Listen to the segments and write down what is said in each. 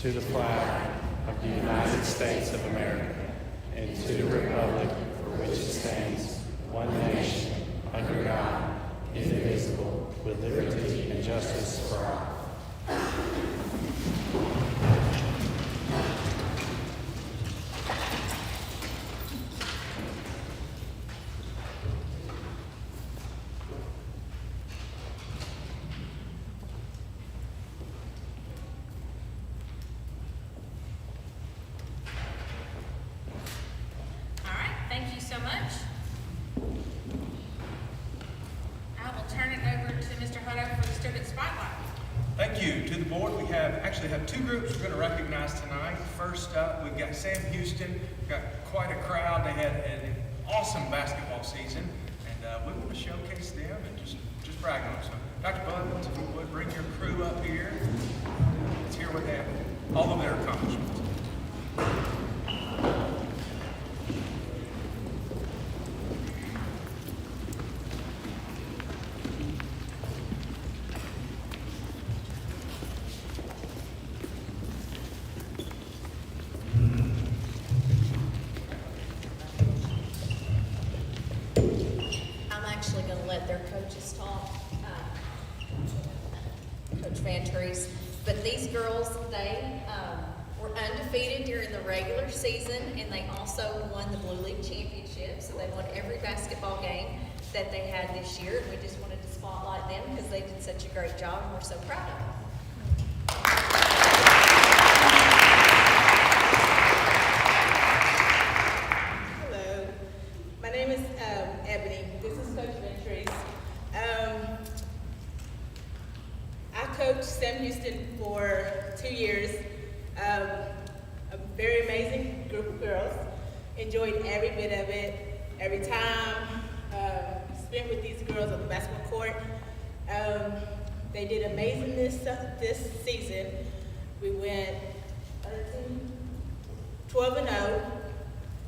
to the flag of the United States of America, and to the republic for which it stands, one nation, under God, indivisible, with liberty and justice for all. Thank you so much. I will turn it over to Mr. Hutto for the student spotlight. Thank you. To the board, we actually have two groups we're going to recognize tonight. First up, we've got Sam Houston. We've got quite a crowd. They had an awesome basketball season, and we want to showcase them and just brag on them. So, Dr. Bullins, if you would, bring your crew up here. Let's hear what they have, all of their accomplishments. Their coaches talk, Coach Van Treese. But these girls, they were undefeated during the regular season, and they also won the Blue League Championship. So they won every basketball game that they had this year, and we just wanted to spotlight them because they did such a great job, and we're so proud of them. Hello, my name is Ebony. This is Coach Van Treese. I coached Sam Houston for 2 years. A very amazing group of girls. Enjoyed every bit of it. Every time spent with these girls on the basketball court. They did amazing this season. We went 12-0,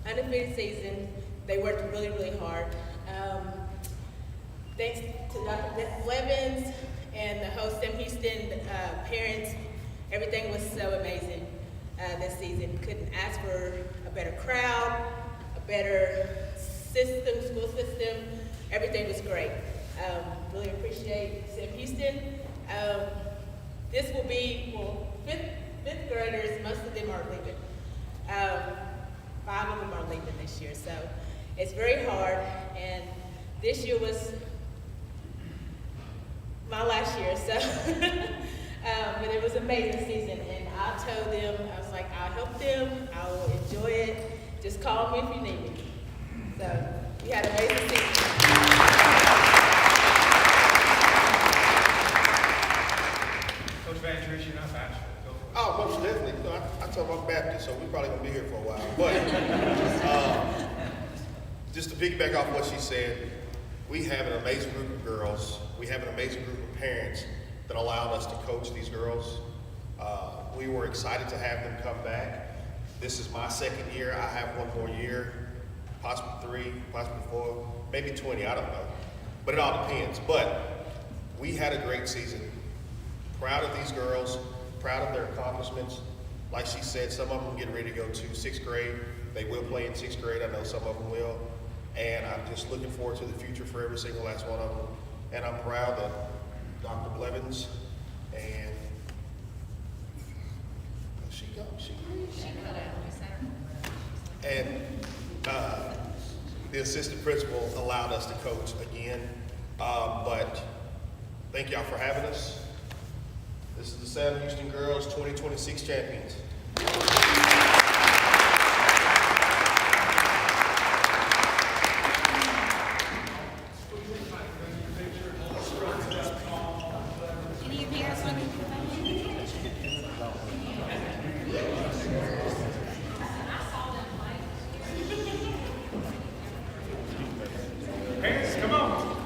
undefeated season. They worked really, really hard. Thanks to Dr. Blevins and the whole Sam Houston parents, everything was so amazing this season. Couldn't ask for a better crowd, a better system, school system. Everything was great. Really appreciate Sam Houston. This will be, fifth graders, most of them are leaving. 5 of them are leaving this year, so it's very hard. And this year was my last year, so but it was an amazing season. And I told them, I was like, I'll help them. I will enjoy it. Just call me if you need me. So we had an amazing season. Coach Van Treese, you're not bachelor. Go for it. Oh, most definitely. You know, I told I'm Baptist, so we're probably going to be here for a while. But just to piggyback off what she said, we have an amazing group of girls. We have an amazing group of parents that allowed us to coach these girls. We were excited to have them come back. This is my second year. I have one more year, possibly 3, possibly 4, maybe 20, I don't know. But it all depends. But we had a great season. Proud of these girls, proud of their accomplishments. Like she said, some of them getting ready to go to 6th grade. They will play in 6th grade. I know some of them will. And I'm just looking forward to the future for every single last one of them. And I'm proud that Dr. Blevins and and the assistant principal allowed us to coach again. But thank y'all for having us. This is the Sam Houston Girls 2026 champions. Any of you guys want to Parents, come on.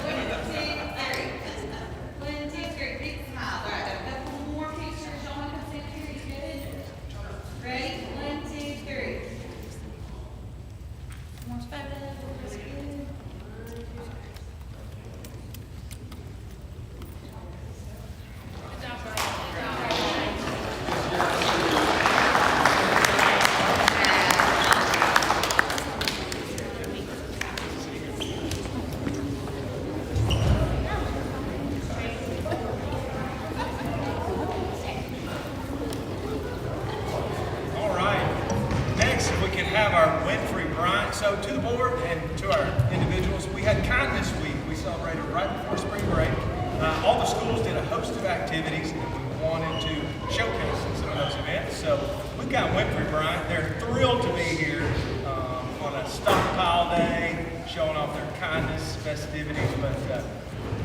One, two, great. All the schools did a host of activities, and we wanted to showcase some of those events. So we've got Winfrey Bryant. They're thrilled to be here on a stockpile day, showing off their kindness festivities. But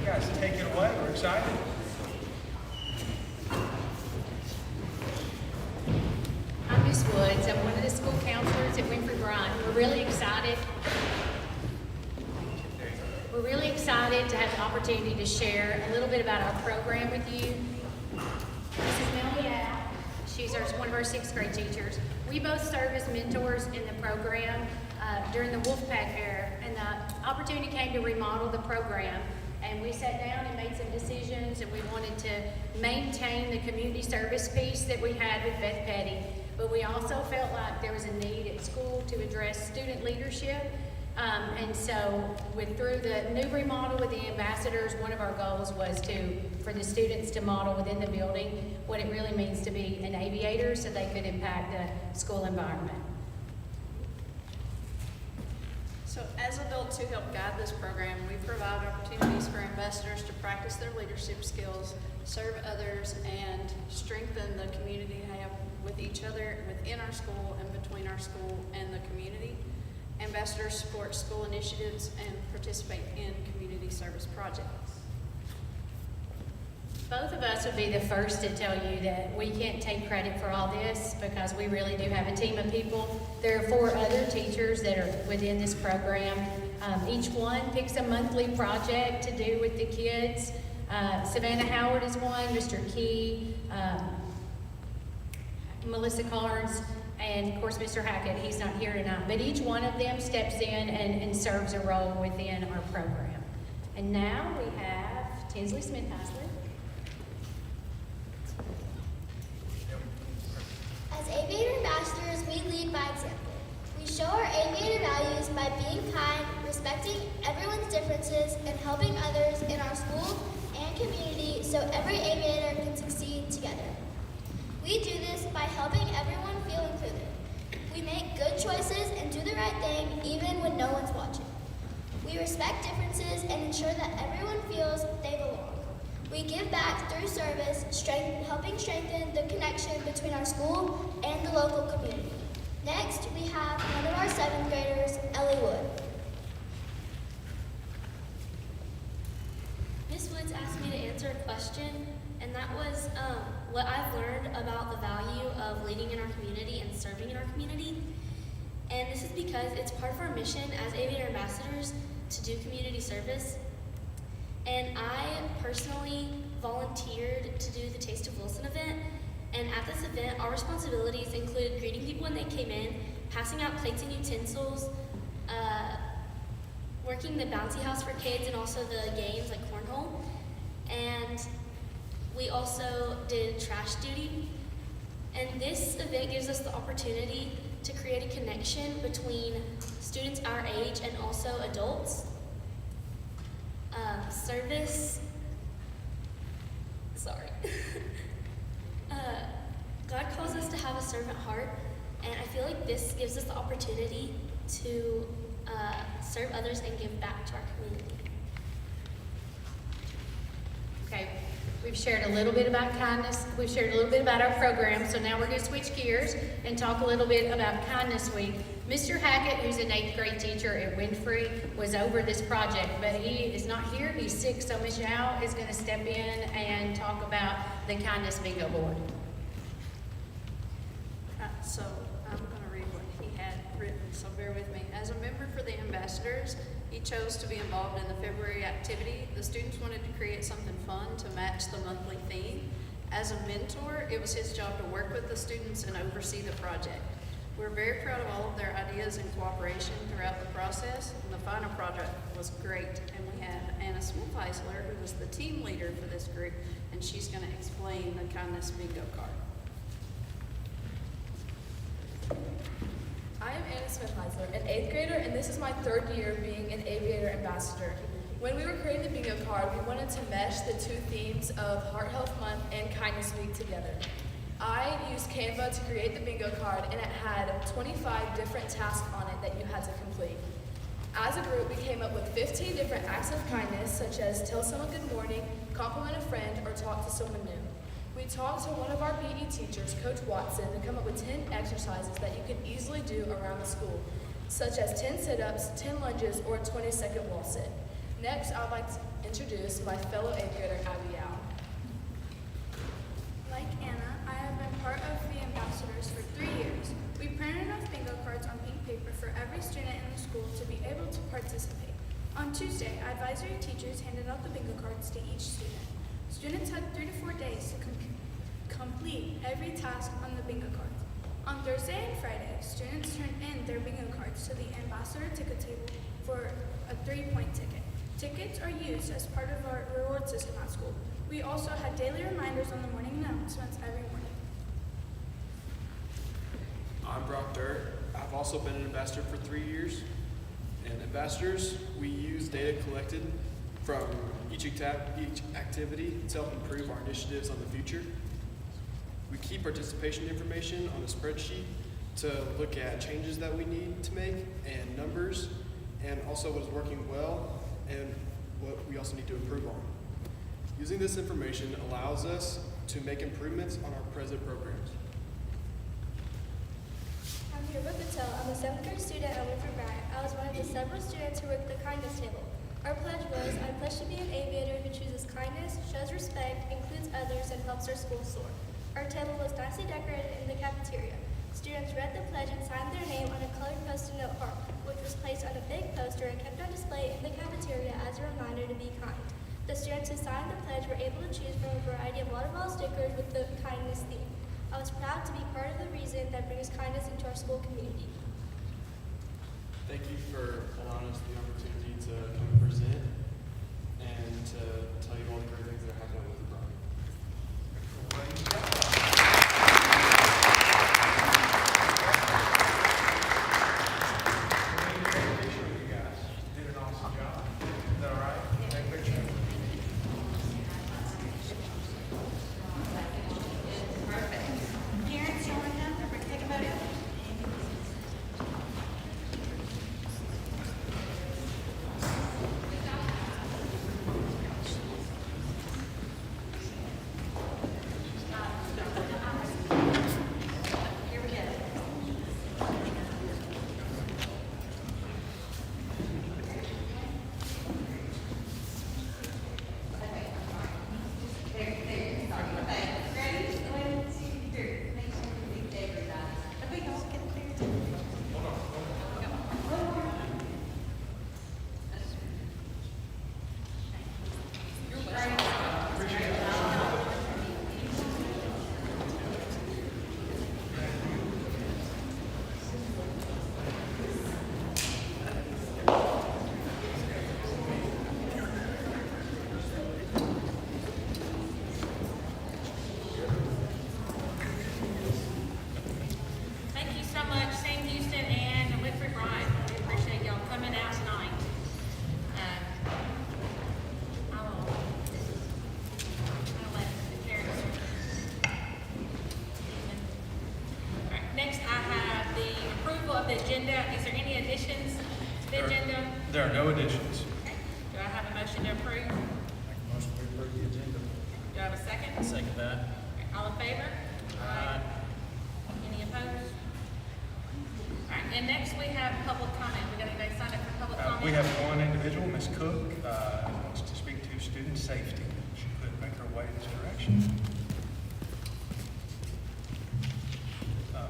you guys take it away. We're excited. I'm Miss Woods. I'm one of the school counselors at Winfrey Bryant. We're really excited. We're really excited to have the opportunity to share a little bit about our program with you. This is Melanie Al. She's one of our 6th grade teachers. We both serve as mentors in the program during the Wolfpack era, and the opportunity came to remodel the program. And we sat down and made some decisions, and we wanted to maintain the community service piece that we had with Beth Petty. But we also felt like there was a need at school to address student leadership. And so through the new remodel with the ambassadors, one of our goals was for the students to model within the building what it really means to be an aviator so they could impact the school environment. So as adults who help guide this program, we provide opportunities for ambassadors to practice their leadership skills, serve others, and strengthen the community we have with each other within our school and between our school and the community. Ambassadors support school initiatives and participate in community service projects. Both of us would be the first to tell you that we can't take credit for all this because we really do have a team of people. There are 4 other teachers that are within this program. Each one picks a monthly project to do with the kids. Savannah Howard is one, Mr. Key, Melissa Carnes, and of course Mr. Hackett. He's not here tonight, but each one of them steps in and serves a role within our program. And now we have Tinsley Smith-Haslett. As aviator ambassadors, we lead by example. We show our aviator values by being kind, respecting everyone's differences, and helping others in our school and community so every aviator can succeed together. We do this by helping everyone feel included. We make good choices and do the right thing even when no one's watching. We respect differences and ensure that everyone feels they belong. We give back through service, helping strengthen the connection between our school and the local community. Next, we have one of our 7th graders, Ellie Wood. Miss Woods asked me to answer a question, and that was what I've learned about the value of leading in our community and serving in our community. And this is because it's part of our mission as aviator ambassadors to do community service. And I personally volunteered to do the Taste of Wilson event. And at this event, our responsibilities included greeting people when they came in, passing out plates and utensils, working the bouncy house for kids and also the games like cornhole. And we also did trash duty. And this event gives us the opportunity to create a connection between students our age and also adults. Service, sorry. God calls us to have a servant heart, and I feel like this gives us the opportunity to serve others and give back to our community. Okay, we've shared a little bit about kindness. We've shared a little bit about our program, so now we're going to switch gears and talk a little bit about Kindness Week. Mr. Hackett, who's an 8th grade teacher at Winfrey, was over this project, but he is not here. He's sick, so Ms. Yao is going to step in and talk about the Kindness Bingo Board. So I'm going to read what he had written, so bear with me. As a member for the ambassadors, he chose to be involved in the February activity. The students wanted to create something fun to match the monthly theme. As a mentor, it was his job to work with the students and oversee the project. We're very proud of all of their ideas and cooperation throughout the process, and the final project was great. And we had Anna Smith-Heisler, who was the team leader for this group, and she's going to explain the Kindness Bingo card. I am Anna Smith-Heisler, an 8th grader, and this is my 3rd year being an aviator ambassador. When we were creating the bingo card, we wanted to mesh the 2 themes of Heart Health Month and Kindness Week together. I used Canva to create the bingo card, and it had 25 different tasks on it that you had to complete. As a group, we came up with 15 different acts of kindness, such as tell someone good morning, compliment a friend, or talk to someone new. We talked to one of our PE teachers, Coach Watson, to come up with 10 exercises that you can easily do around the school, such as 10 sit-ups, 10 lunges, or a 20-second wall sit. Next, I'd like to introduce my fellow 8th grader, Abby Yao. Like Anna, I have been part of the ambassadors for 3 years. We printed off bingo cards on pink paper for every student in the school to be able to participate. On Tuesday, advisory teachers handed out the bingo cards to each student. Students had 3 to 4 days to complete every task on the bingo cards. On Thursday and Friday, students turned in their bingo cards to the ambassador ticket table for a 3-point ticket. Tickets are used as part of our reward system at school. We also had daily reminders on the morning announcements every morning. I'm Brock Dirt. I've also been an ambassador for 3 years. And ambassadors, we use data collected from each activity to help improve our initiatives on the future. We keep participation information on a spreadsheet to look at changes that we need to make and numbers, and also what is working well and what we also need to improve on. Using this information allows us to make improvements on our present programs. I'm here with Patel. I'm a 7th grade student at Winford Bryant. I was one of the several students who worked the kindness table. Our pledge was, I pledge to be an aviator who chooses kindness, shows respect, includes others, and helps our school soar. Our table was nicely decorated in the cafeteria. Students read the pledge and signed their name on a colored post-it note heart, which was placed on a big poster and kept on display in the cafeteria as a reminder to be kind. The students who signed the pledge were able to choose from a variety of waterfall stickers with the kindness theme. I was proud to be part of the reason that brings kindness into our school community. Thank you for allowing us the opportunity to come and present and to tell you all the great things that are happening with the project. You guys did an awesome job. Is that all right? Take a picture. Parents, y'all are done, we're taking a photo. Thank you so much, Sam Houston and Winfred Bryant. We appreciate y'all coming out tonight. I'll let the parents. All right, next I have the approval of the agenda. Is there any additions to the agenda? There are no additions. Okay. Do I have a motion to approve? Motion to approve the agenda. Do I have a second? Second that. Okay, all in favor? Aye. Any opposed? All right, and next we have public comment. We got anybody signed up for public comment? We have one individual, Ms. Cook, wants to speak to student safety. She could make her way in this direction.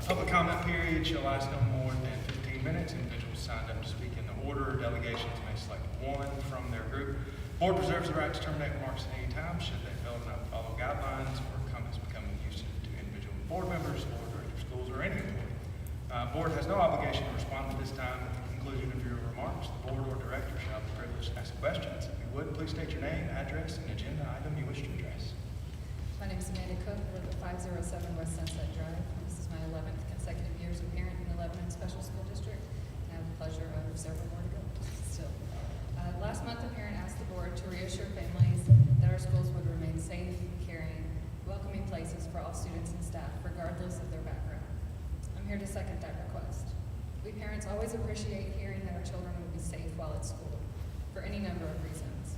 Public comment period shall last no more than 15 minutes. Individuals signed up to speak in the order. Delegations may select one from their group. Board reserves the right to terminate remarks at any time should they fail to follow guidelines or comments become nuisance to individual board members or director of schools or any employee. Board has no obligation to respond at this time. At the conclusion of your remarks, the board or director shall be privileged to ask questions. If you would, please state your name, address, and agenda item you wish to address. My name is Amanda Cook. I live at 507 West Sunset Drive. This is my 11th consecutive year as a parent in the Lebanon Special School District. I have the pleasure of several more to go still. Last month, a parent asked the board to reassure families that our schools would remain safe, caring, welcoming places for all students and staff, regardless of their background. I'm here to second that request. We parents always appreciate hearing that our children will be safe while any number of reasons.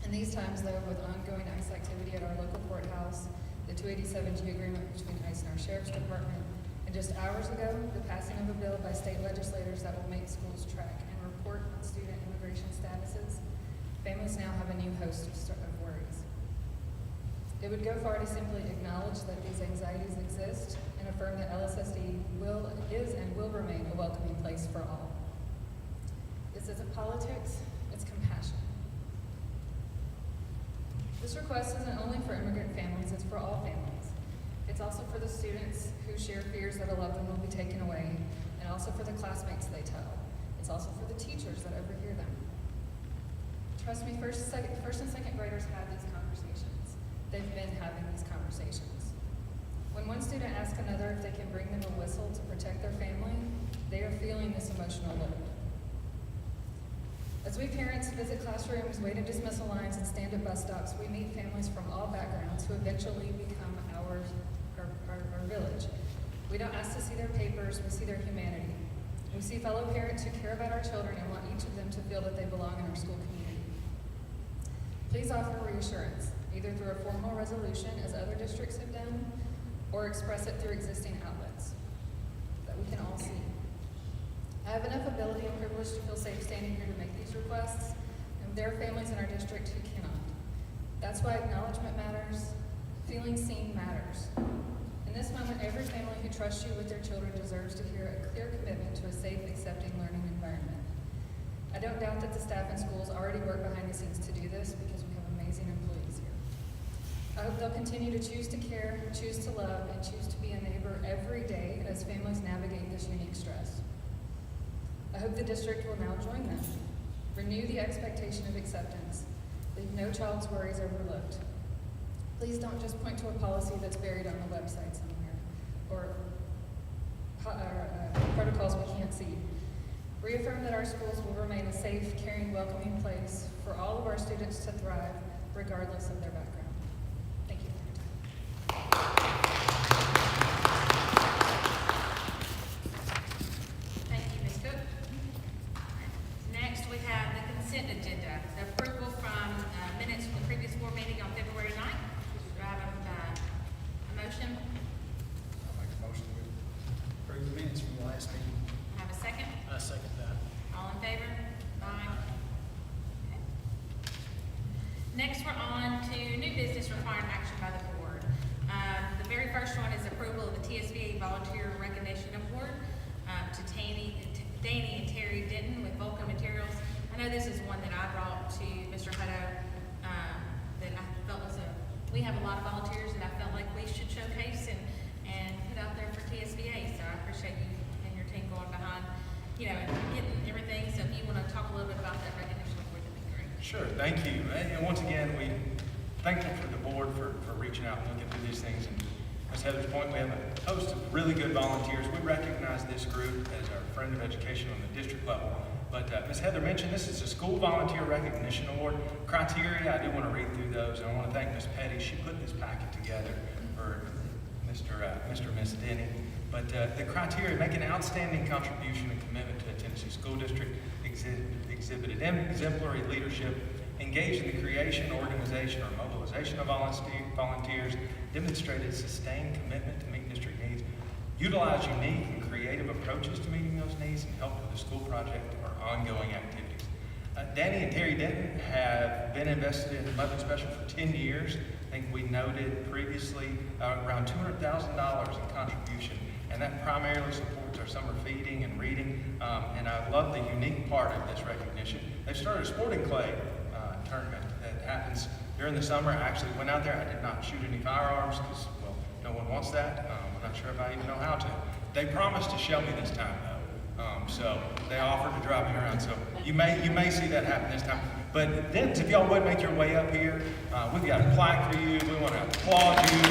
In these times, though, with ongoing ICE activity at our local courthouse, the 287G agreement between ICE and our Sheriff's Department, and just hours ago, the passing of a bill by state legislators that will make schools track and report on student immigration statuses, families now have a new host of worries. It would go far to simply acknowledge that these anxieties exist and affirm that LSSD is and will remain a welcoming place for all. This isn't politics, it's compassion. This request isn't only for immigrant families, it's for all families. It's also for the students who share fears that a loved one will be taken away, and also for the classmates they tell. It's also for the teachers that overhear them. Trust me, first and second graders have these conversations. They've been having these conversations. When one student asks another if they can bring them a whistle to protect their family, they are feeling this emotional load. As we parents visit classrooms, wait in dismissal lines, and stand at bus stops, we meet families from all backgrounds who eventually become our village. We don't ask to see their papers, we see their humanity. We see fellow parents who care about our children and want each of them to feel that they belong in our school community. Please offer reassurance, either through a formal resolution, as other districts have done, or express it through existing outlets that we can all see. I have enough ability and privilege to feel safe standing here to make these requests, and there are families in our district who cannot. That's why acknowledgement matters, feeling seen matters. In this moment, every family who trusts you with their children deserves to hear a clear commitment to a safe, accepting learning environment. I don't doubt that the staff in schools already work behind the scenes to do this because we have amazing employees here. I hope they'll continue to choose to care, choose to love, and choose to be a neighbor every day as families navigate this unique stress. I hope the district will now join them. Renew the expectation of acceptance. Leave no child's worries overlooked. Please don't just point to a policy that's buried on the website somewhere, or protocols we can't see. Reaffirm that our schools will remain a safe, caring, welcoming place for all of our students to thrive, regardless of their background. Thank you for your time. Thank you, Ms. Cook. Next, we have the consent agenda. The approval from minutes from the previous board meeting on February 9th. Do I have a motion? I'll make a motion to approve the minutes from the last meeting. I have a second. I second that. All in favor? Aye. Okay. Next, we're on to new business requiring action by the board. The very first one is approval of the TSBA Volunteer Recognition Award to Danny and Terry Denton with Vulcan Materials. I know this is one that I brought to Mr. Hutto that I felt was we have a lot of volunteers that I felt like we should showcase and put out there for TSBA. So I appreciate you and your team going behind, getting everything. So if you want to talk a little bit about that recognition award, that'd be great. Sure, thank you. And once again, we thankful for the board for reaching out and looking through these things. And as Heather's point, we have a host of really good volunteers. We recognize this group as our friend of education on the district level. But as Heather mentioned, this is a school volunteer recognition award. Criteria, I do want to read through those, and I want to thank Ms. Petty. She put this packet together for Mr. and Ms. Denny. But the criteria: make an outstanding contribution and commitment to a Tennessee school district, exhibited exemplary leadership, engaged in the creation, organization, or mobilization of volunteers, demonstrated sustained commitment to meet district needs, utilize unique and creative approaches to meeting those needs, and help with the school project or ongoing activities. Danny and Terry Denton have been invested in Lubbock Special for 10 years. I think we noted previously around $200,000 in contribution, and that primarily supports our summer feeding and reading. And I love the unique part of this recognition. They've started a sporting clay tournament that happens during the summer. I actually went out there. I did not shoot any firearms because, well, no one wants that. I'm not sure if I even know how to. They promised to show me this time, though. So they offered to drive me around. So you may see that happen this time. But then, if y'all would make your way up here, we've got a plaque for you. We want to applaud you.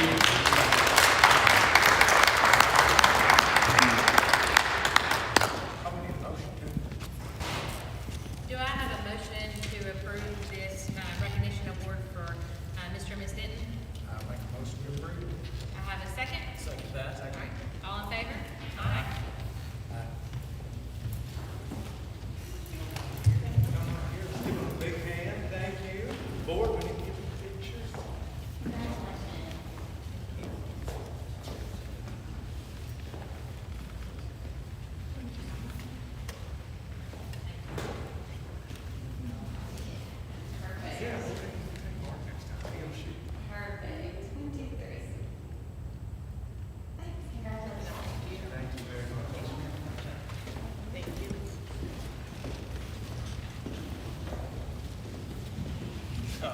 Do I have a motion to approve this recognition award for Mr. and Ms. Denton? I'll make a motion to approve. I have a second. Second that. All right. All in favor? Aye.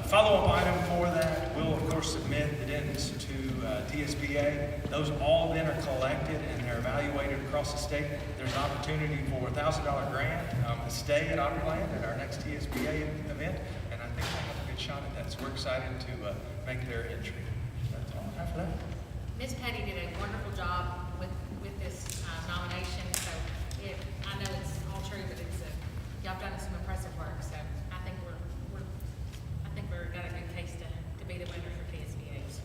Follow-up item for that, we'll of course submit the Dentons to TSBA. Those all then are collected and they're evaluated across the state. There's an opportunity for a $1,000 grant to stay at Opryland at our next TSBA event, and I think we'll have a good shot at that. So we're excited to make their entry. That's all I have for that. Ms. Petty did a wonderful job with this nomination, so I know it's all true, but y'all done some impressive work, so I think we're got a good case to be the winner for TSBAs.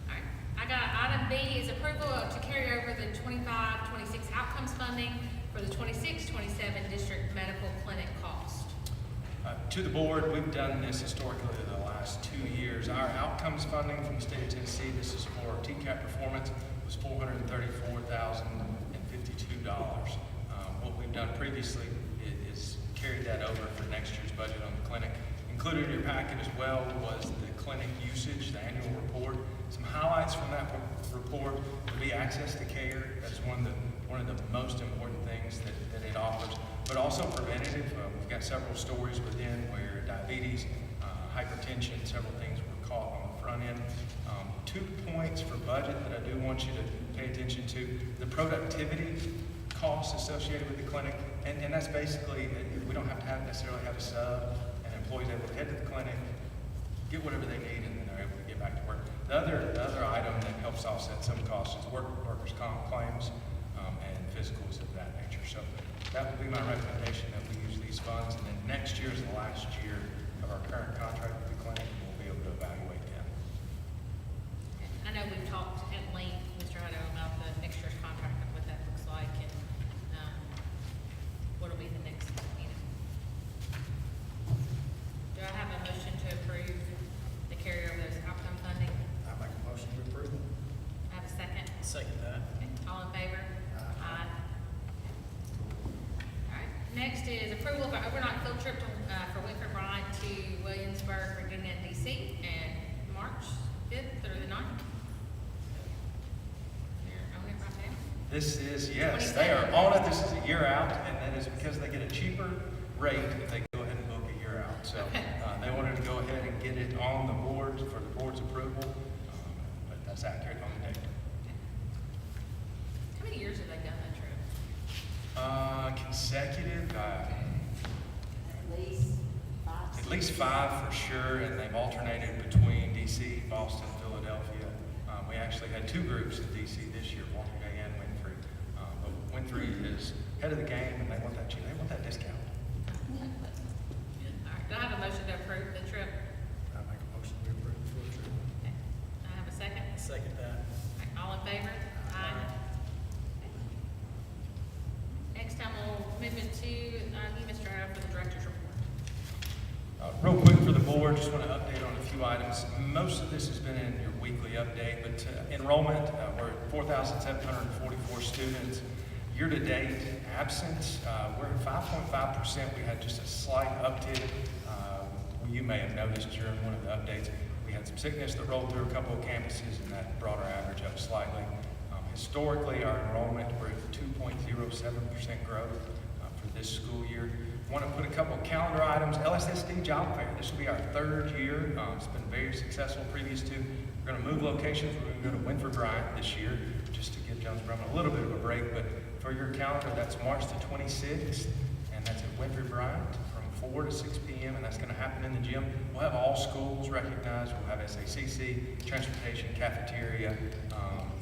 All right, I got item B is approval to carry over the 25-26 outcomes funding for the 26-27 district medical clinic cost. To the board, we've done this historically the last 2 years. Our outcomes funding from the state of Tennessee, this is for TCAP performance, was $434,052. What we've done previously is carried that over for next year's budget on the clinic. Included in your packet as well was the clinic usage, the annual report. Some highlights from that report would be access to care. That's one of the most important things that it offers, but also preventative. We've got several stories within where diabetes, hypertension, several things were caught on the front end. 2 points for budget that I do want you to pay attention to. The productivity costs associated with the clinic, and that's basically, we don't have to necessarily have a sub, and employees able to head to the clinic, get whatever they need, and then they're able to get back to work. The other item that helps offset some costs is workers' comp claims and physicals of that nature. So that would be my recommendation, that we use these funds, and then next year is the last year of our current contract with the clinic, and we'll be able to evaluate them. I know we've talked at length, Mr. Hutto, about the next year's contract and what that looks like, and what'll be the next meeting. Do I have a motion to approve the carryover of those outcome funding? I make a motion to approve them. I have a second. Second that. Okay, all in favor? Aye. All right, next is approval of an overnight field trip for Winfred Bryant to Williamsburg, Virginia, and DC, and March 5th through the 9th. They're on it right now. This is, yes, they are on it. This is a year out, and that is because they get a cheaper rate if they go ahead and book a year out. So they wanted to go ahead and get it on the board for the board's approval, but that's accurate on the date. How many years have they done that trip? Consecutive, At least 5. at least 5 for sure, and they've alternated between DC, Boston, Philadelphia. We actually had 2 groups in DC this year, Walter Gay and Winfrey. But Winfrey is head of the game, and they want that discount. All right, do I have a motion to approve the trip? I make a motion to approve the field trip. Okay. Do I have a second? Second that. All in favor? Aye. Next time we'll move into you, Mr. Howard, for the director's report. Real quick for the board, just want to update on a few items. Most of this has been in your weekly update, but enrollment, we're at 4,744 students. Year-to-date absence, we're at 5.5%. We had just a slight uptick. You may have noticed during one of the updates, we had some sickness that rolled through a couple of campuses, and that brought our average up slightly. Historically, our enrollment, we're at 2.07% growth for this school year. Want to put a couple of calendar items. LSSD Job Fair. This will be our 3rd year. It's been very successful previous 2. We're going to move locations. We're going to go to Winfred Bryant this year, just to give Jones Bremen a little bit of a break. But for your calendar, that's March the 26th, and that's at Winfred Bryant from 4 to 6 p.m., and that's going to happen in the gym. We'll have all schools recognized. We'll have SACC, transportation, cafeteria,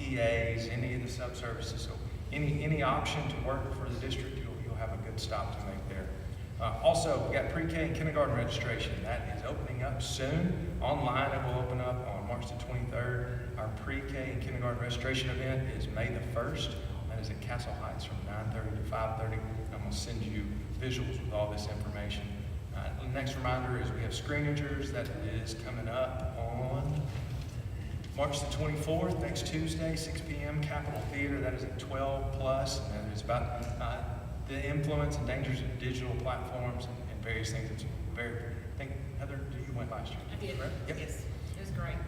EAs, any of the sub-services. So any option to work for the district, you'll have a good stop to make there. Also, we got pre-K and kindergarten registration. That is opening up soon. Online, it will open up on March the 23rd. Our pre-K and kindergarten registration event is May the 1st. That is at Castle Heights from 9:30 to 5:30. I'm going to send you visuals with all this information. The next reminder is we have Screenagers. That is coming up on March the 24th, next Tuesday, 6 p.m., Capitol Theater. That is at 12 plus, and it's about the influence and dangers of digital platforms and various things. It's very, I think, Heather, you went last year. I did. Right? Yep. Yes, it was great.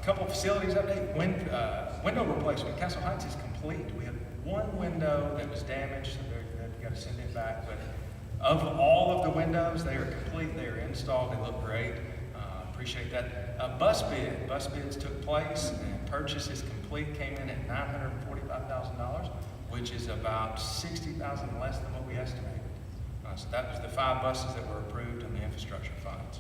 Couple of facilities update. Window replacement. Castle Heights is complete. We have one window that was damaged, so we've got to send it back. But of all of the windows, they are complete. They are installed. They look great. appreciate that. Bus bids took place and purchase is complete, came in at $945,000, which is about $60,000 less than what we estimated. So that was the 5 buses that were approved in the infrastructure funds.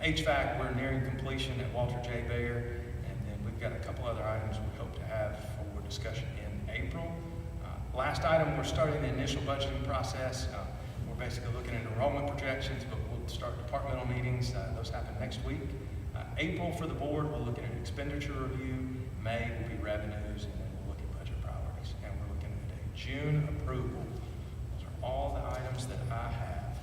HVAC, we're nearing completion at Walter J. Bayer, and then we've got a couple other items we hope to have for discussion in April. Last item, we're starting the initial budgeting process. We're basically looking at enrollment projections, but we'll start departmental meetings. Those happen next week. April for the board, we're looking at expenditure review. May will be revenues, and then we'll look at budget priorities. And we're looking at a June approval. Those are all the items that I have.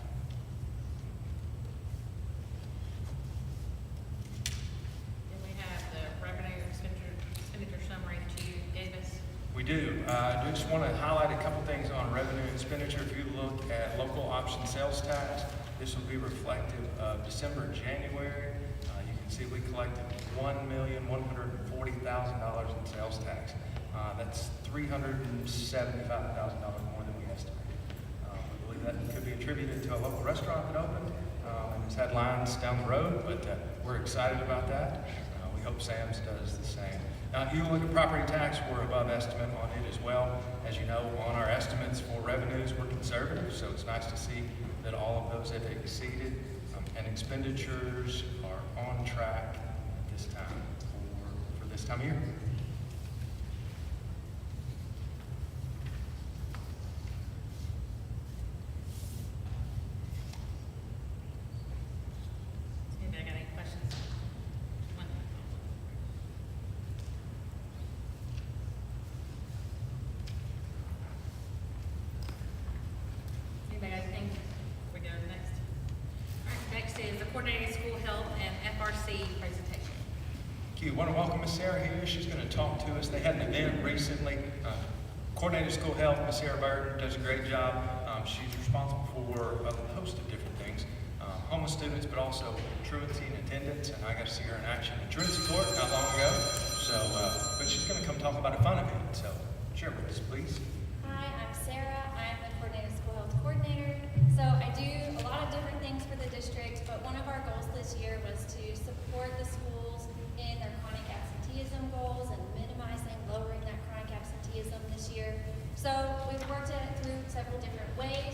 Then we have the revenue expenditure summary that you gave us. We do. I just want to highlight a couple things on revenue and expenditure. If you look at local option sales tax, this will be reflective of December and January. You can see we collected $1,140,000 in sales tax. That's $375,000 more than we estimated. We believe that could be attributed to a local restaurant that opened and has had lines down the road, but we're excited about that. We hope Sam's does the same. Now, if you look at property tax, we're above estimate on it as well. As you know, on our estimates for revenues, we're conservative, so it's nice to see that all of those have exceeded, and expenditures are on track at this time for this time of year. Anybody got any questions? Anybody got anything? We go to the next. All right, next is the coordinated school health and FRC presentation. Thank you. I want to welcome Miss Sarah here. She's going to talk to us. They had an event recently. Coordinated School Health, Miss Sarah Burton does a great job. She's responsible for a host of different things. Homeless students, but also truancy and attendance. And I got to see her in action in truancy court not long ago. So, but she's going to come talk about a fun event. So, share with us, please. Hi, I'm Sarah. I'm the Coordinated School Health Coordinator. So I do a lot of different things for the district, but one of our goals this year was to support the schools in their chronic absenteeism goals and lowering that chronic absenteeism this year. So we've worked at it through several different ways.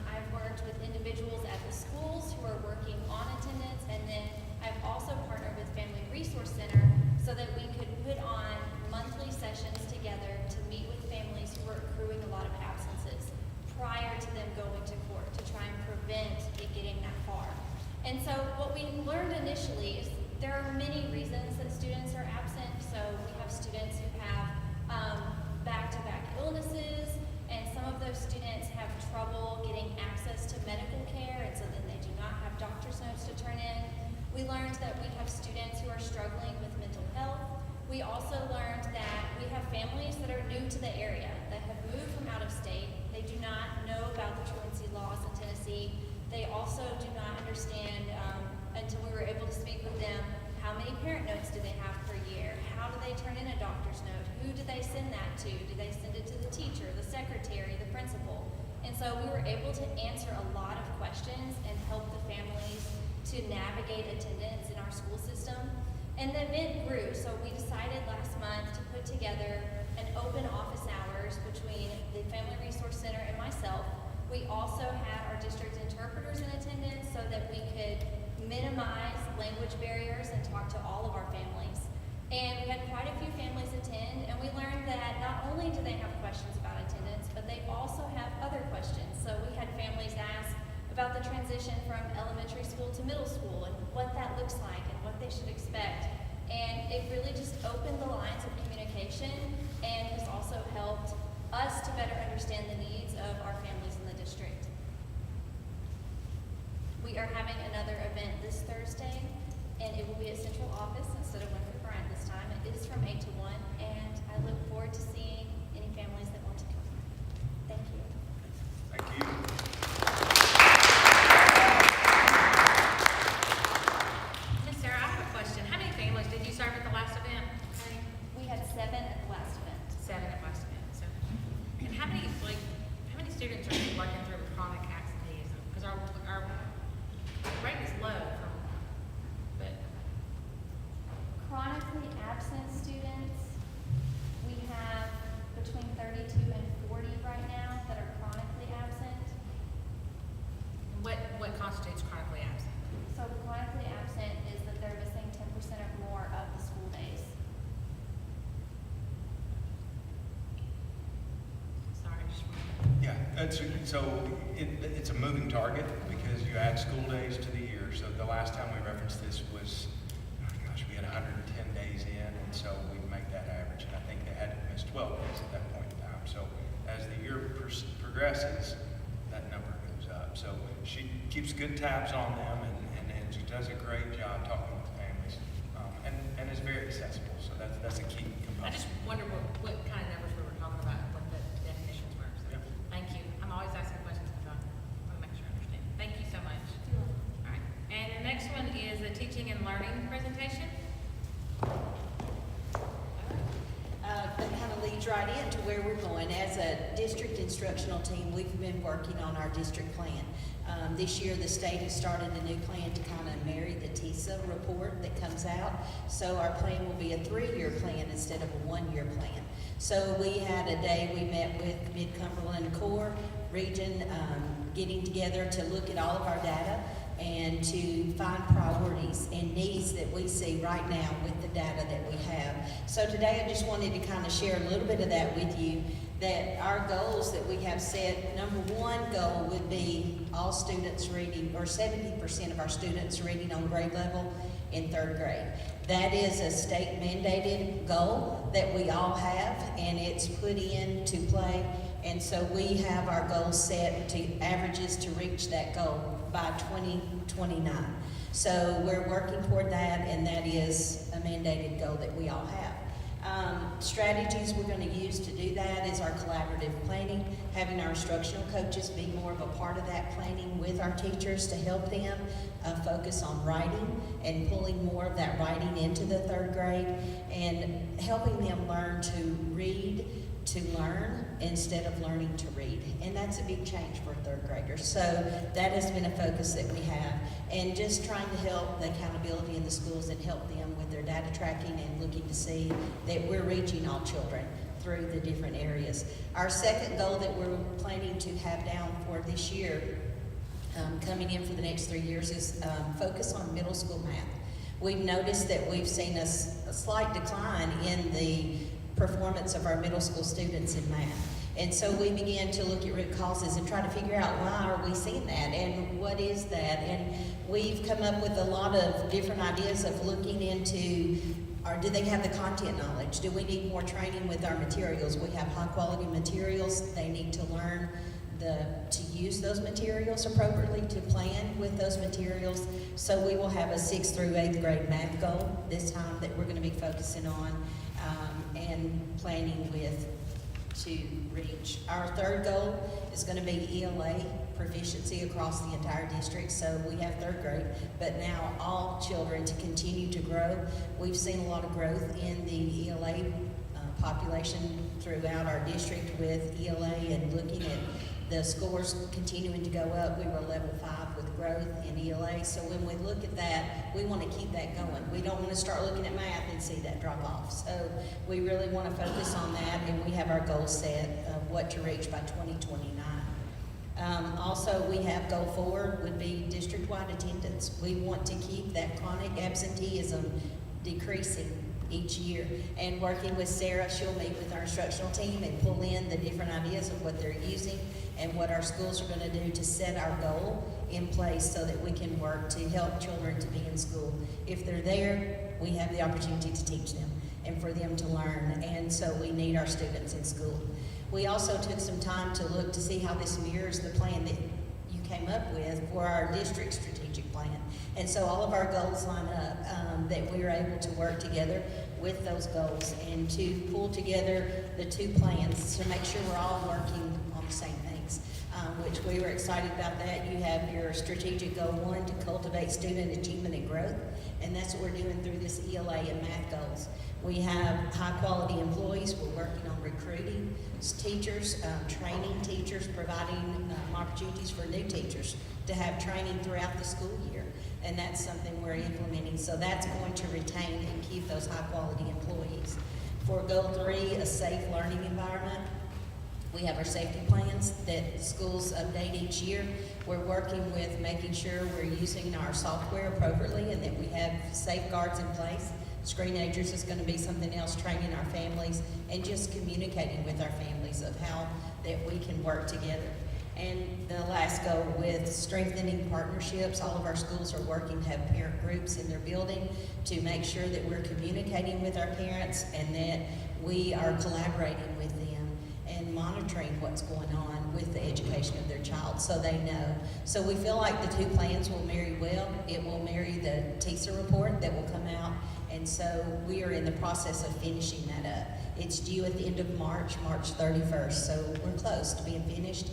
I've worked with individuals at the schools who are working on attendance, and then I've also partnered with Family Resource Center so that we could put on monthly sessions together to meet with families who are accruing a lot of absences prior to them going to court to try and prevent it getting that far. And so what we learned initially is there are many reasons that students are absent. So we have students who have back-to-back illnesses, and some of those students have trouble getting access to medical care, and so then they do not have doctor's notes to turn in. We learned that we have students who are struggling with mental health. We also learned that we have families that are new to the area, that have moved from out of state. They do not know about the truancy laws in Tennessee. They also do not understand, until we were able to speak with them, how many parent notes do they have per year? How do they turn in a doctor's note? Who do they send that to? Do they send it to the teacher, the secretary, the principal? And so we were able to answer a lot of questions and help the families to navigate attendance in our school system. And the event grew, so we decided last month to put together an open office hours between the Family Resource Center and myself. We also had our district interpreters in attendance so that we could minimize language barriers and talk to all of our families. And we had quite a few families attend, and we learned that not only do they have questions about attendance, but they also have other questions. So we had families ask about the transition from elementary school to middle school and what that looks like and what they should expect. And it really just opened the lines of communication and has also helped us to better understand the needs of our families in the district. We are having another event this Thursday, and it will be at central office instead of Winfrey Bryant this time. It is from 8 to 1, and I look forward to seeing any families that want to come. Thank you. Thank you. Miss Sarah, I have a question. How many families did you serve at the last event? We had 7 at the last event. 7 at last event. So, and how many students are working through chronic absenteeism? Because our rate is low, but absent students, we have between 32 and 40 right now that are chronically absent. What constitutes chronically absent? So chronically absent is that they're missing 10% or more of the school days. Sorry, just. Yeah, it's a moving target because you add school days to the year. So the last time we referenced this was, oh gosh, we had 110 days in, and so we make that average. And I think they had missed 12 days at that point in time. So as the year progresses, that number goes up. So she keeps good tabs on them and she does a great job talking with families, and is very accessible. So that's a key I component. just wonder what kind of numbers we were talking about, what the definitions were. So, Yeah. thank you. I'm always asking questions because I want to make sure I understand. Thank you so much. All right. And the next one is the teaching and learning presentation. That kind of leads right into where we're going. As a district instructional team, we've been working on our district plan. This year, the state has started a new plan to kind of marry the TISA report that comes out. So our plan will be a 3-year plan instead of a 1-year plan. So we had a day we met with Mid-Cumberland Core Region, getting together to look at all of our data and to find priorities and needs that we see right now with the data that we have. So today I just wanted to kind of share a little bit of that with you, that our goals that we have set, number one goal would be all students reading, or 70% of our students reading on grade level in 3rd grade. That is a state mandated goal that we all have, and it's put into play. And so we have our goals set to averages to reach that goal by 2029. So we're working toward that, and that is a mandated goal that we all have. Strategies we're going to use to do that is our collaborative planning, having our instructional coaches be more of a part of that planning with our teachers to help them focus on writing and pulling more of that writing into the 3rd grade and helping them learn to read, to learn instead of learning to read. And that's a big change for 3rd graders. So that has been a focus that we have. And just trying to help the accountability in the schools and help them with their data tracking and looking to see that we're reaching all children through the different areas. Our second goal that we're planning to have down for this year, coming in for the next 3 years, is focus on middle school math. We've noticed that we've seen a slight decline in the performance of our middle school students in math. And so we began to look at root causes and try to figure out why are we seeing that and what is that. And we've come up with a lot of different ideas of looking into, or do they have the content knowledge? Do we need more training with our materials? We have high quality materials. They need to learn to use those materials appropriately, to plan with those materials. So we will have a 6th through 8th grade math goal this time that we're going to be focusing on and planning with to reach. Our 3rd goal is going to be ELA proficiency across the entire district. So we have 3rd grade, but now all children to continue to grow. We've seen a lot of growth in the ELA population throughout our district with ELA, and looking at the scores continuing to go up. We were level 5 with growth in ELA. So when we look at that, we want to keep that going. We don't want to start looking at math and see that drop off. So we really want to focus on that, and we have our goal set of what to reach by 2029. Also, we have goal forward would be district-wide attendance. We want to keep that chronic absenteeism decreasing each year. And working with Sarah, she'll meet with our instructional team and pull in the different ideas of what they're using and what our schools are going to do to set our goal in place so that we can work to help children to be in school. If they're there, we have the opportunity to teach them and for them to learn, and so we need our students in school. We also took some time to look to see how this mirrors the plan that you came up with for our district strategic plan. And so all of our goals line up, that we are able to work together with those goals and to pull together the 2 plans to make sure we're all working on the same things, which we were excited about that. You have your strategic goal 1 to cultivate student achievement and growth, and that's what we're doing through this ELA and math goals. We have high quality employees. We're working on recruiting teachers, training teachers, providing opportunities for new teachers to have training throughout the school year. and that's something we're implementing. So that's going to retain and keep those high-quality employees. For goal 3, a safe learning environment, we have our safety plans that schools update each year. We're working with making sure we're using our software appropriately and that we have safeguards in place. Screenagers is going to be something else, training our families and just communicating with our families of how that we can work together. And the last goal with strengthening partnerships, all of our schools are working to have parent groups in their building to make sure that we're communicating with our parents and that we are collaborating with them and monitoring what's going on with the education of their child so they know. So we feel like the 2 plans will marry well. It will marry the TISA report that will come out, and so we are in the process of finishing that up. It's due at the end of March, March 31st, so we're close to being finished.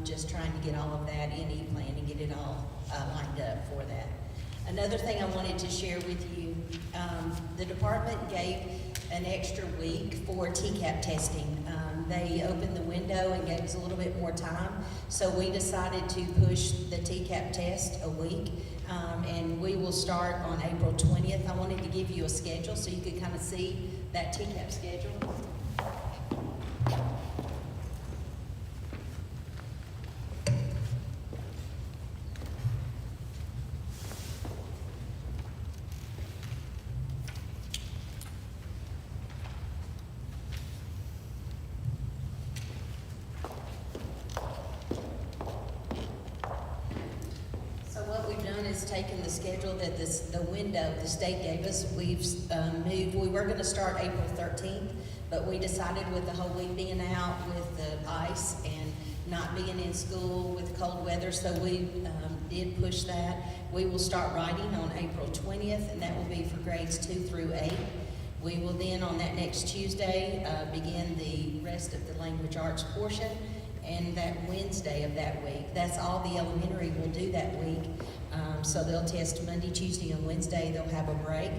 Just trying to get all of that in E-Plan and get it all lined up for that. Another thing I wanted to share with you, the department gave an extra week for TCAP testing. They opened the window and gave us a little bit more time, so we decided to push the TCAP test a week, and we will start on April 20th. I wanted to give you a schedule so you could kind of see that TCAP schedule. Taken the schedule that the window the state gave us, we've moved. We were going to start April 13th, but we decided with the whole week being out with the ice and not being in school with cold weather, so we did push that. We will start writing on April 20th, and that will be for grades 2 through 8. We will then on that next Tuesday begin the rest of the language arts portion, and that Wednesday of that week. That's all the elementary will do that week. So they'll test Monday, Tuesday, and Wednesday. They'll have a break.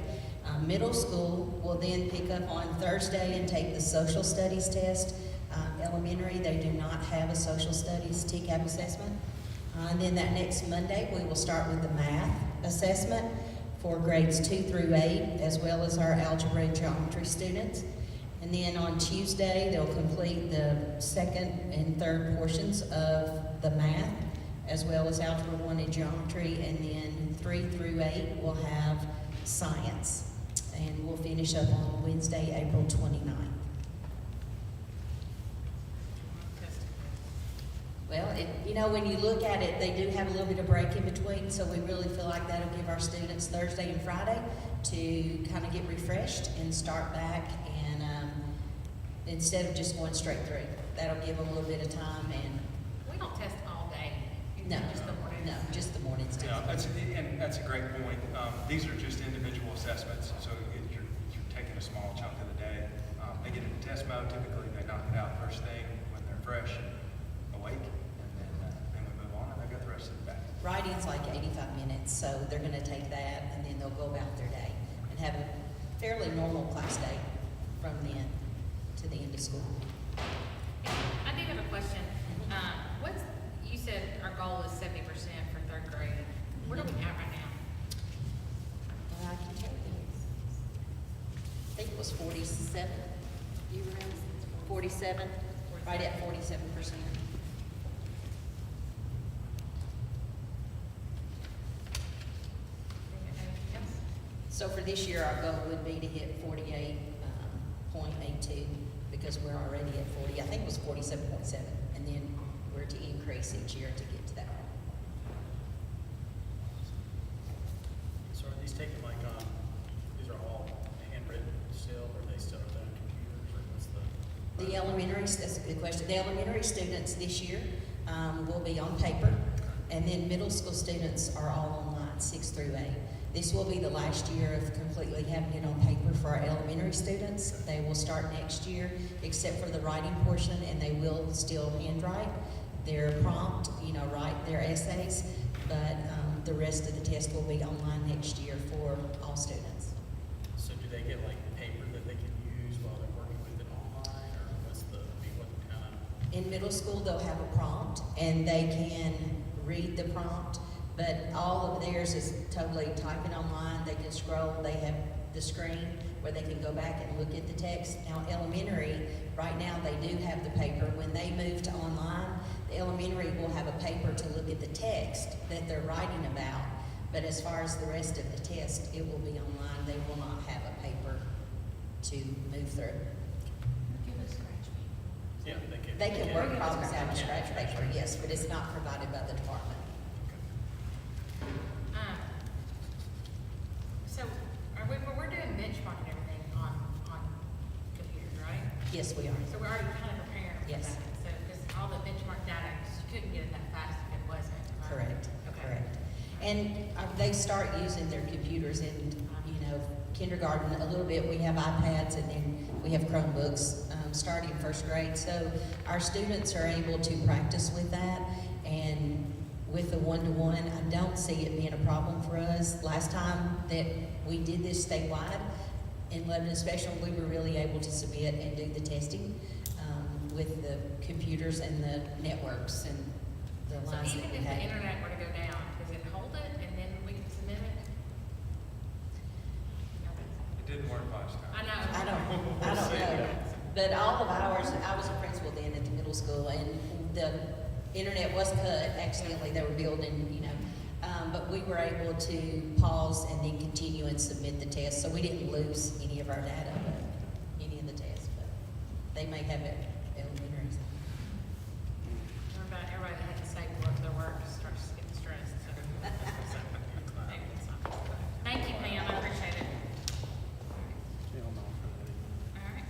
Middle school will then pick up on Thursday and take the social studies test. Elementary, they do not have a social studies TCAP assessment. And then that next Monday, we will start with the math assessment for grades 2 through 8, as well as our algebra and geometry students. And then on Tuesday, they'll complete the 2nd and 3rd portions of the math, as well as Algebra 1 and Geometry, and then 3 through 8 will have Science. And we'll finish up on Wednesday, April 29th. Well, when you look at it, they do have a little bit of break in between, so we really feel like that'll give our students Thursday and Friday to kind of get refreshed and start back, and instead of just going straight through. That'll give them a little bit of time, and We don't test all day. no, Just the morning. no, just the mornings. Yeah, that's a great point. These are just individual assessments, so you're taking a small chunk of the day. They get into test mode, typically they knock it out first thing when they're fresh and awake, and then we move on and they've got the rest of the day. Writing's like 85 minutes, so they're going to take that, and then they'll go about their day and have a fairly normal class day from then to the end of school. I do have a question. You said our goal is 70% for 3rd grade. Where are we at right now? I can tell you. I think it was 47. You were in 47, right at 47%. So for this year, our goal would be to hit 48.82 because we're already at 40. I think it was 47.7, and then we're to increase each year to get to that. So are these taken these are all handwritten still, or are they still done on computers, or what's the? The elementary, that's a good question. The elementary students this year will be on paper, and then middle school students are all online, 6 through 8. This will be the last year of completely having it on paper for our elementary students. They will start next year, except for the writing portion, and they will still handwrite their prompt, write their essays, but the rest of the test will be online next year for all students. So do they get paper that they can use while they're working with it online, or what kind of? In middle school, they'll have a prompt, and they can read the prompt, But all of theirs is totally typing online. They can scroll, they have the screen where they can go back and look at the text. Now, elementary, right now, they do have the paper. When they move to online, the elementary will have a paper to look at the text that they're writing about. But as far as the rest of the test, it will be online. They will not have a paper to move through. Yeah, They can work problems out of scratch paper, yes, but it's not provided by the department. So, we're doing benchmarking everything on computers, right? Yes, we are. So we're already kind of preparing for Yes. that. So, because all the benchmark data, you couldn't get it that fast if it wasn't. right? Correct, Okay. correct. And they start using their computers in, kindergarten a little bit. We have iPads and then we have Chromebooks starting first grade. So our students are able to practice with that. And with the one-to-one, I don't see it being a problem for us. Last time that we did this statewide in Lebanon Special, we were really able to submit and do the testing with the computers and the networks and the So lines even that we if the had. internet were to go down, does it hold it and then we can submit it? It didn't work last time. I know. I don't know. But all of ours, I was a principal then at the middle school, and the internet was cut accidentally. They were building, but we were able to pause and then continue and submit the test. So we didn't lose any of our data, any of the tests, but they may have it elementary. Everybody that had to say their work starts getting stressed. So. Thank you, Pam. I appreciate it. All right.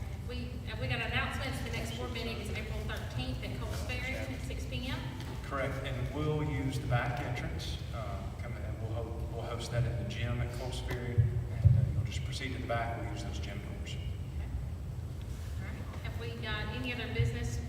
We got announcements. The next board meeting is April 13th at Coles Ferry at 6 p.m. Correct, and we'll use the back entrance, and we'll host that in the gym at Coles Ferry, and you'll just proceed to the back, we'll use those gym doors. All right. Have we got any other business